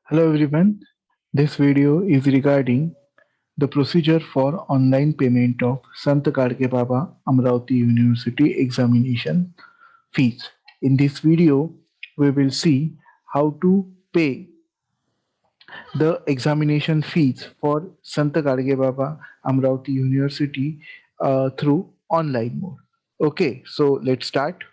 Hello everyone, this video is regarding the procedure for online payment of Sant Gadge Baba Amravati University examination fees. In this video, we will see how to pay the examination fees for Sant Gadge Baba Amravati University through online mode. Okay, so let's start.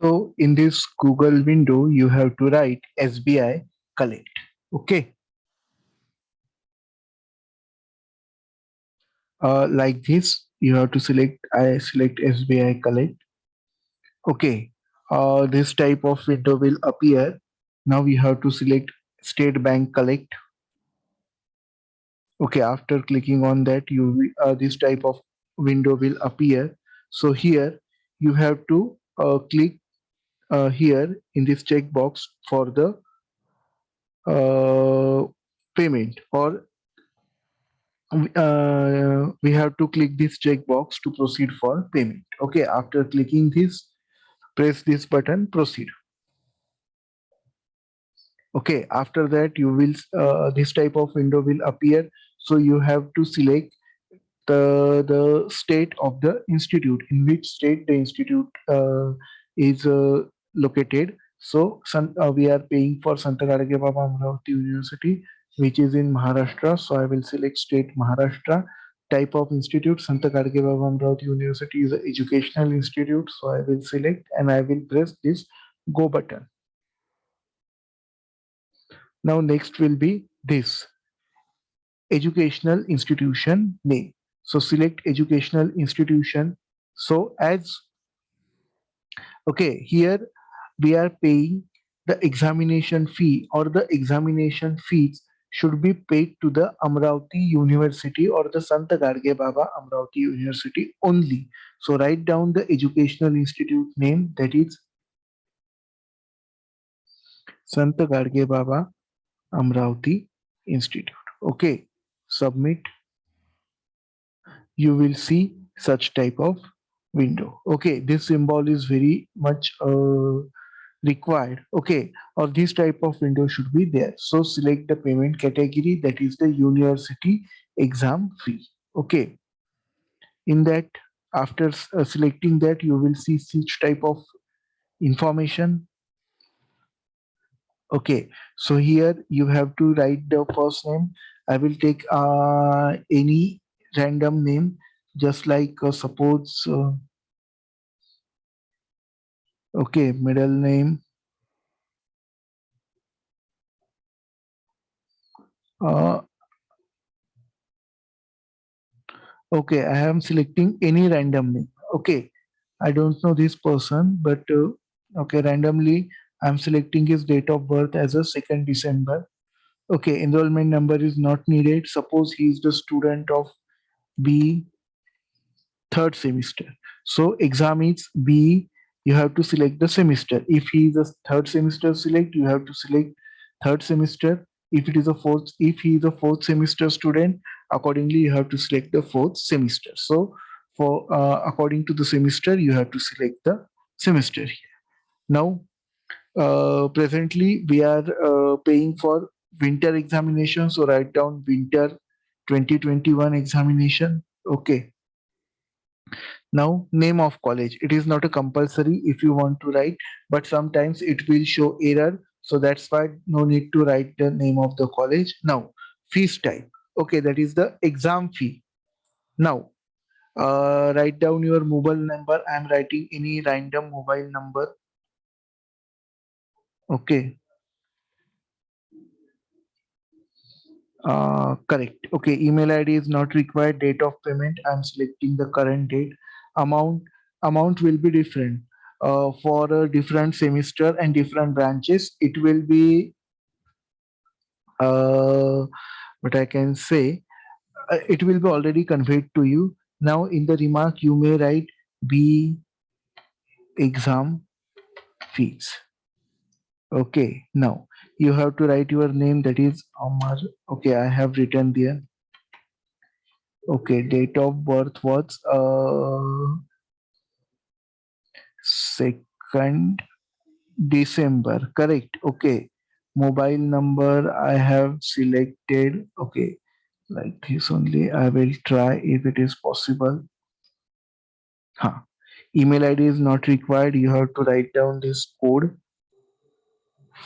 So in this Google window, you have to write SBI Collect. Okay. Like this, you have to select. I select SBI Collect. Okay. This type of window will appear. Now we have to select State Bank Collect. Okay. After clicking on that, this type of window will appear. So here you have to click here in this checkbox for the payment, or we have to click this checkbox to proceed for payment. Okay. After clicking this, press this button, proceed. Okay, after that you will this type of window will appear. So you have to select the state of the institute, in which state the institute is located. So we are paying for Santa Gadge Baba Amravati University, which is in Maharashtra. So I will select state Maharashtra. Type of institute, Santa Gadge Baba Amravati University is an educational institute. So I will select and I will press this go button. Now next will be this educational institution name. So select educational institution. So as okay, here we are paying the examination fee, or the examination fees should be paid to the Amravati University or the Sant Gadge Baba Amravati University only. So write down the educational institute name, that is Sant Gadge Baba Amravati Institute. Okay, submit. You will see such type of window. Okay, this symbol is very much required. Okay, or this type of window should be there. So select the payment category, that is the university exam fee. Okay, in that, after selecting that, you will see such type of information. Okay, so here you have to write the first name. I will take any random name, just like suppose okay, middle name. Uh, okay, I am selecting any random name. Okay, I don't know this person, but okay, randomly I'm selecting his date of birth as a 2nd December. Okay, enrollment number is not needed. Suppose he is the student of B third semester. So exam is B. You have to select the semester. If he is a third semester, select. You have to select third semester. If he is a fourth semester student, accordingly you have to select the fourth semester. So for according to the semester, you have to select the semester here. Now, presently we are paying for winter examination. So write down winter 2021 examination. Okay. Now, name of college. It is not a compulsory if you want to write, but sometimes it will show error. So that's why no need to write the name of the college. Now, fees type. Okay, that is the exam fee. Now, write down your mobile number. I'm writing any random mobile number. Okay, correct. Okay, email ID is not required. Date of payment. I'm selecting the current date. Amount. Amount will be different for a different semester and different branches. It will be what I can say. It will be already conveyed to you. Now in the remark you may write B exam fees. Okay. Now you have to write your name, that is Amar. Okay, I have written there. Okay, date of birth was 2nd December, correct. Okay. Mobile number I have selected. Okay. Like this only. I will try if it is possible. Huh. Email ID is not required. You have to write down this code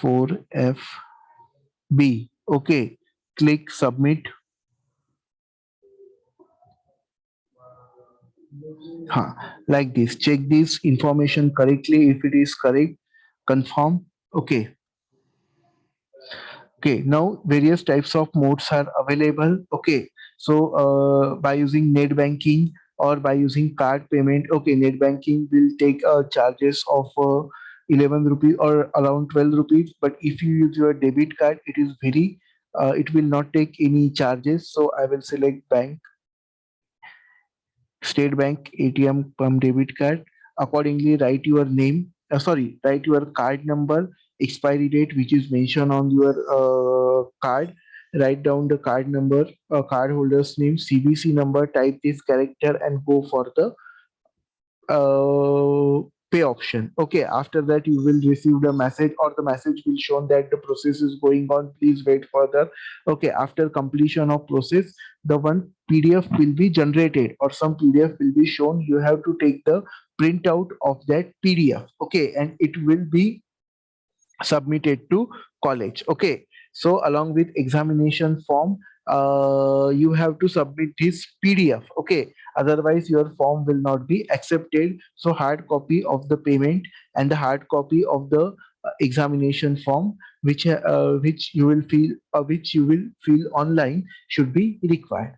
4FB. Okay. Click submit. Huh. Like this. Check this information correctly. If it is correct, confirm. Okay. Okay, now various types of modes are available. Okay, so by using net banking or by using card payment, okay, net banking will take charges of 11 rupees or around 12 rupees. But if you use your debit card, it is very, it will not take any charges. So I will select bank, State Bank ATM pump debit card. Accordingly, write your name. Write your card number, expiry date, which is mentioned on your card. Write down the card number, card holder's name, CVC number. Type this character and go for the pay option. Okay, after that you will receive the message or the message will show that the process is going on, please wait further. Okay, after completion of process, the one PDF will be generated or some PDF will be shown. You have to take the printout of that PDF. Okay, and it will be submitted to college. Okay, so along with examination form, you have to submit this PDF. Okay, otherwise your form will not be accepted. So hard copy of the payment and the hard copy of the examination form, which you will fill online, should be required.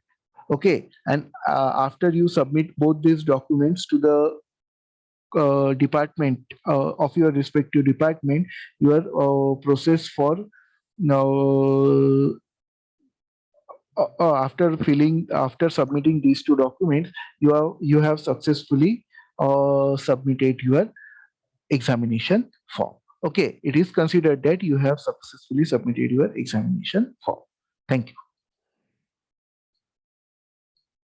Okay, and after you submit both these documents to the department of your respective department, your process for now, after submitting these two documents, you have successfully submitted your examination form. Okay, it is considered that you have successfully submitted your examination form. Thank you.